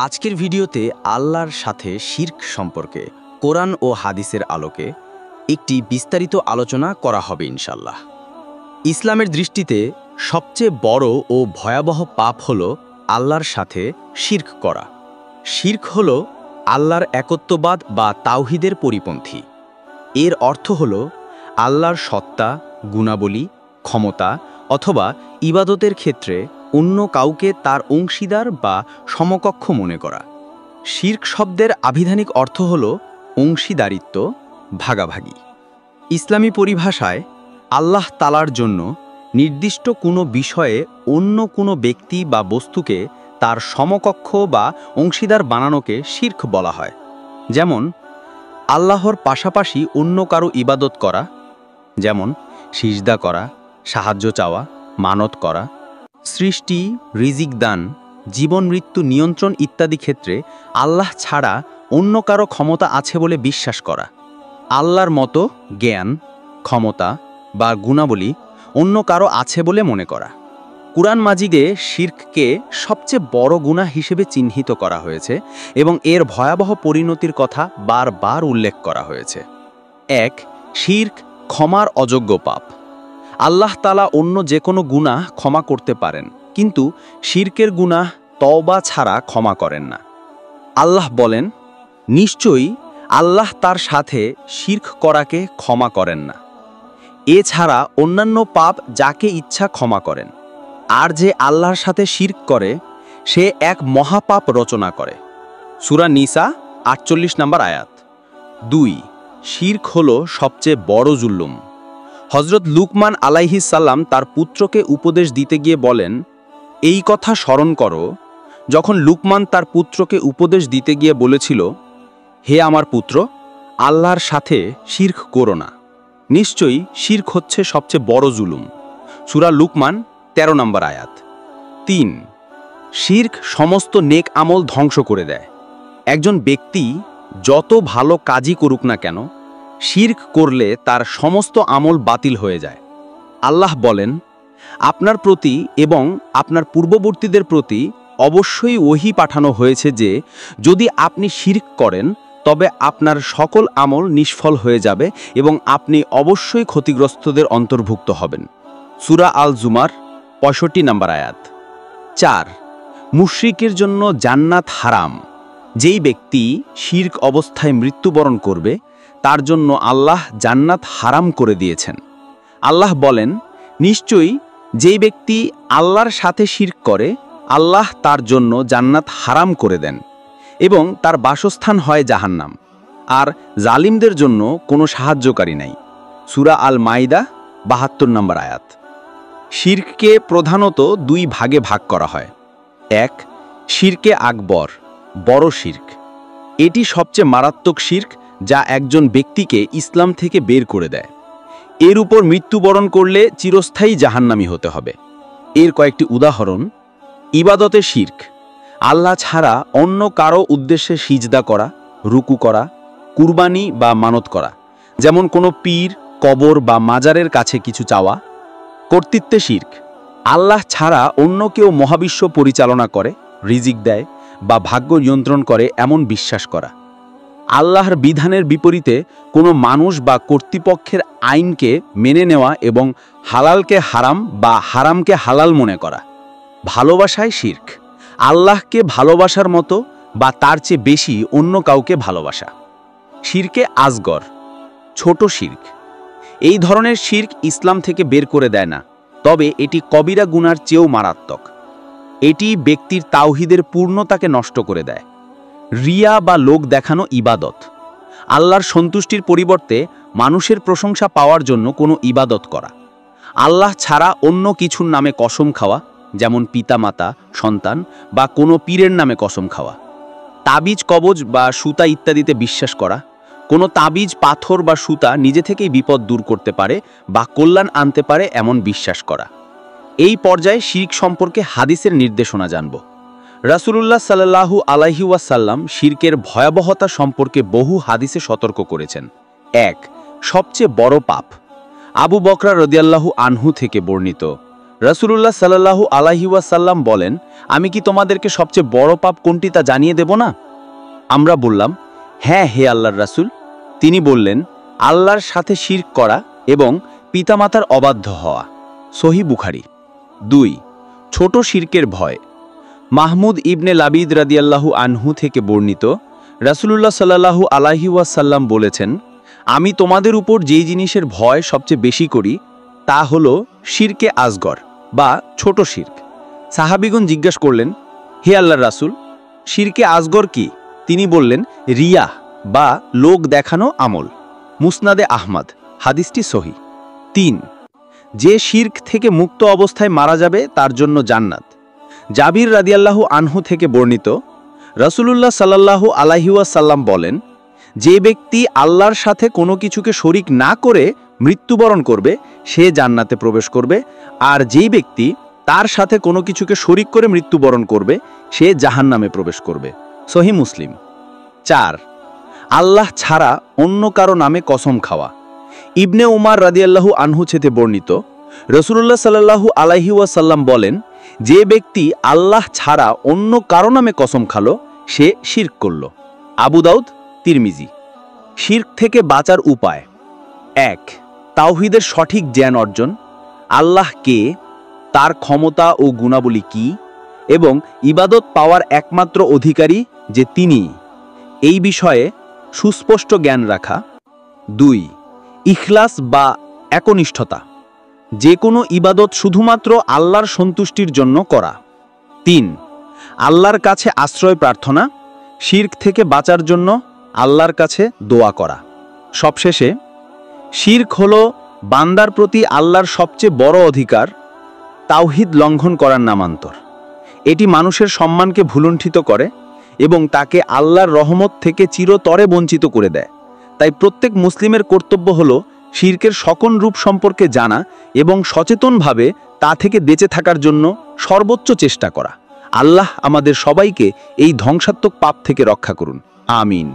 আজকের ভিডিওতে আল্লাহর সাথে শিরক সম্পর্কে কোরআন ও হাদিসের আলোকে একটি বিস্তারিত আলোচনা করা হবে ইনশাল্লাহ। ইসলামের দৃষ্টিতে সবচেয়ে বড় ও ভয়াবহ পাপ হল আল্লাহর সাথে শিরক করা। শিরক হল আল্লাহর একত্ববাদ বা তাওহীদের পরিপন্থী। এর অর্থ হল আল্লাহর সত্তা, গুণাবলী, ক্ষমতা অথবা ইবাদতের ক্ষেত্রে অন্য কাউকে তার অংশীদার বা সমকক্ষ মনে করা। শিরক শব্দের আবিধানিক অর্থ হল অংশীদারিত্ব, ভাগাভাগি। ইসলামী পরিভাষায় আল্লাহ তাআলার জন্য নির্দিষ্ট কোনো বিষয়ে অন্য কোনো ব্যক্তি বা বস্তুকে তার সমকক্ষ বা অংশীদার বানানোকে শিরক বলা হয়। যেমন আল্লাহর পাশাপাশি অন্য কারো ইবাদত করা, যেমন সিজদা করা, সাহায্য চাওয়া, মানত করা। সৃষ্টি, রিজিক দান, জীবন মৃত্যু নিয়ন্ত্রণ ইত্যাদি ক্ষেত্রে আল্লাহ ছাড়া অন্য কারো ক্ষমতা আছে বলে বিশ্বাস করা। আল্লাহর মতো জ্ঞান, ক্ষমতা বা গুণাবলী অন্য কারো আছে বলে মনে করা। কুরআন মাজিদে শিরককে সবচেয়ে বড় গুনাহ হিসেবে চিহ্নিত করা হয়েছে এবং এর ভয়াবহ পরিণতির কথা বারবার উল্লেখ করা হয়েছে। ১. শিরক ক্ষমার অযোগ্য পাপ। আল্লাহ তাআলা অন্য যে কোনো গুনাহ ক্ষমা করতে পারেন, কিন্তু শিরকের গুনাহ তওবা ছাড়া ক্ষমা করেন না। আল্লাহ বলেন, নিশ্চয়ই আল্লাহ তার সাথে শিরক করাকে ক্ষমা করেন না। এছাড়া অন্যান্য পাপ যাকে ইচ্ছা ক্ষমা করেন। আর যে আল্লাহর সাথে শিরক করে সে এক মহাপাপ রচনা করে। সূরা নিসা ৪৮ নম্বর আয়াত। ২. শিরক হল সবচেয়ে বড় জুলুম। হযরত লুকমান আলাইহিস সালাম তার পুত্রকে উপদেশ দিতে গিয়ে বলেন, এই কথা স্মরণ করো যখন লুকমান তার পুত্রকে উপদেশ দিতে গিয়ে বলেছিল, হে আমার পুত্র, আল্লাহর সাথে শিরক করো না। নিশ্চয়ই শিরক হচ্ছে সবচেয়ে বড় জুলুম। সূরা লুকমান ১৩ নম্বর আয়াত। ৩. শিরক সমস্ত নেক আমল ধ্বংস করে দেয়। একজন ব্যক্তি যত ভালো কাজই করুক না কেন, শিরক করলে তার সমস্ত আমল বাতিল হয়ে যায়। আল্লাহ বলেন, আপনার প্রতি এবং আপনার পূর্ববর্তীদের প্রতি অবশ্যই ওহী পাঠানো হয়েছে যে যদি আপনি শিরক করেন তবে আপনার সকল আমল নিষ্ফল হয়ে যাবে এবং আপনি অবশ্যই ক্ষতিগ্রস্তদের অন্তর্ভুক্ত হবেন। সূরা আল জুমার ৬৫ নম্বর আয়াত। ৪. মুশরিকের জন্য জান্নাত হারাম। যেই ব্যক্তি শিরক অবস্থায় মৃত্যুবরণ করবে তার জন্য আল্লাহ জান্নাত হারাম করে দিয়েছেন। আল্লাহ বলেন, নিশ্চয়ই যেই ব্যক্তি আল্লাহর সাথে শিরক করে আল্লাহ তার জন্য জান্নাত হারাম করে দেন এবং তার বাসস্থান হয় জাহান্নাম, আর জালিমদের জন্য কোনো সাহায্যকারী নাই। সূরা আল মাইদা ৭২ নম্বর আয়াত। শিরককে প্রধানত দুই ভাগে ভাগ করা হয়। ১. শিরকে আকবর, বড় শিরক। এটি সবচেয়ে মারাত্মক শিরক যা একজন ব্যক্তিকে ইসলাম থেকে বের করে দেয়। এর উপর মৃত্যুবরণ করলে চিরস্থায়ী জাহান্নামী হতে হবে। এর কয়েকটি উদাহরণ: ইবাদতে শিরক, আল্লাহ ছাড়া অন্য কারো উদ্দেশ্যে সিজদা করা, রুকু করা, কুরবানি বা মানত করা, যেমন কোনো পীর, কবর বা মাজারের কাছে কিছু চাওয়া। কর্তৃত্বে শিরক, আল্লাহ ছাড়া অন্য কেউ মহাবিশ্ব পরিচালনা করে, রিজিক দেয় বা ভাগ্য নিয়ন্ত্রণ করে এমন বিশ্বাস করা। আল্লাহর বিধানের বিপরীতে কোনো মানুষ বা কর্তৃপক্ষের আইনকে মেনে নেওয়া এবং হালালকে হারাম বা হারামকে হালাল মনে করা। ভালোবাসায় শিরক, আল্লাহকে ভালোবাসার মতো বা তার চেয়ে বেশি অন্য কাউকে ভালোবাসা। শিরকে আসগর, ছোট শিরক। এই ধরনের শিরক ইসলাম থেকে বের করে দেয় না, তবে এটি কবিরা গুনার চেয়েও মারাত্মক। এটি ব্যক্তির তাওহীদের পূর্ণতাকে নষ্ট করে দেয়। রিয়া বা লোক দেখানো ইবাদত, আল্লাহর সন্তুষ্টির পরিবর্তে মানুষের প্রশংসা পাওয়ার জন্য কোনো ইবাদত করা। আল্লাহ ছাড়া অন্য কিছুর নামে কসম খাওয়া, যেমন পিতামাতা, সন্তান বা কোনো পীরের নামে কসম খাওয়া। তাবিজ, কবজ বা সুতা ইত্যাদিতে বিশ্বাস করা। কোনো তাবিজ, পাথর বা সুতা নিজে থেকেই বিপদ দূর করতে পারে বা কল্যাণ আনতে পারে এমন বিশ্বাস করা। এই পর্যায়ে শিরক সম্পর্কে হাদিসের নির্দেশনা জানব। রাসূলুল্লাহ সাল্লাল্লাহু আলাইহি ওয়াসাল্লাম শিরকের ভয়াবহতা সম্পর্কে বহু হাদিসে সতর্ক করেছেন। ১. সবচেয়ে বড় পাপ। আবু বকর রাদিয়াল্লাহু আনহু থেকে বর্ণিত, রাসূলুল্লাহ সাল্লাল্লাহু আলাইহি ওয়াসাল্লাম বলেন, আমি কি তোমাদেরকে সবচেয়ে বড় পাপ কোনটি তা জানিয়ে দেব না? আমরা বললাম, হ্যাঁ হে আল্লাহর রাসূল। তিনি বললেন, আল্লাহর সাথে শিরক করা এবং পিতামাতার অবাধ্য হওয়া। সহিহ বুখারী। 2 ছোট শিরকের ভয়। মাহমুদ ইবনে লাবিদ রাদিয়াল্লাহু আনহু থেকে বর্ণিত, রাসূলুল্লাহ সাল্লাল্লাহু আলাইহি ওয়াসাল্লাম বলেছেন, আমি তোমাদের উপর যেই জিনিসের ভয় সবচেয়ে বেশি করি তা হলো শিরকে আসগর বা ছোট শিরক। সাহাবীগণ জিজ্ঞাসা করলেন, হে আল্লাহর রাসূল, শিরকে আসগর কি? তিনি বললেন, রিয়া বা লোক দেখানো আমল। মুসনাদে আহমদ, হাদিসটি সহিহ। 3 যে শিরক থেকে মুক্ত অবস্থায় মারা যাবে তার জন্য জান্নাত। জাবির রাদিয়াল্লাহু আনহু থেকে বর্ণিত, রাসূলুল্লাহ সাল্লাল্লাহু আলাইহি ওয়াসাল্লাম বলেন, যে ব্যক্তি আল্লাহর সাথে কোনো কিছুকে শরিক না করে মৃত্যুবরণ করবে সে জান্নাতে প্রবেশ করবে, আর যেই ব্যক্তি তার সাথে কোনো কিছুকে শরিক করে মৃত্যুবরণ করবে সে জাহান্নামে প্রবেশ করবে। সহিহ মুসলিম। 4 আল্লাহ ছাড়া অন্য কারো নামে কসম খাওয়া। ইবনে উমার রাদিয়াল্লাহু আনহু থেকে বর্ণিত, রাসূলুল্লাহ সাল্লাল্লাহু আলাইহি ওয়াসাল্লাম বলেন, যে ব্যক্তি আল্লাহ ছাড়া অন্য কারো নামে কসম খালো সে শিরক করল। আবু দাউদ, তিরমিজি। শিরক থেকে বাঁচার উপায়। 1 তাওহীদের সঠিক জ্ঞান অর্জন। আল্লাহ কে, তার ক্ষমতা ও গুণাবলী কি এবং ইবাদত পাওয়ার একমাত্র অধিকারী যে তিনি, এই বিষয়ে সুস্পষ্ট জ্ঞান রাখা। 2 ইখলাস বা একনিষ্ঠতা। যে কোনো ইবাদত শুধুমাত্র আল্লাহর সন্তুষ্টির জন্য করা। 3 আল্লাহর কাছে আশ্রয় প্রার্থনা। শিরক থেকে বাঁচার জন্য আল্লাহর কাছে দোয়া করা। সবশেষে, শিরক হলো বান্দার প্রতি আল্লাহর সবচেয়ে বড় অধিকার, তাওহীদ লঙ্ঘন করার নামান্তর। এটি মানুষের সম্মানকে ভুলুণ্ঠিত করে এবং তাকে আল্লাহর রহমত থেকে চিরতরে বঞ্চিত করে দেয়। তাই প্রত্যেক মুসলিমের কর্তব্য হলো শিরকের সকল রূপ সম্পর্কে জানা এবং সচেতনভাবে তা থেকে বেঁচে থাকার জন্য সর্বোচ্চ চেষ্টা করা। আল্লাহ আমাদের সবাইকে এই ধ্বংসাত্মক পাপ থেকে রক্ষা করুন। আমিন।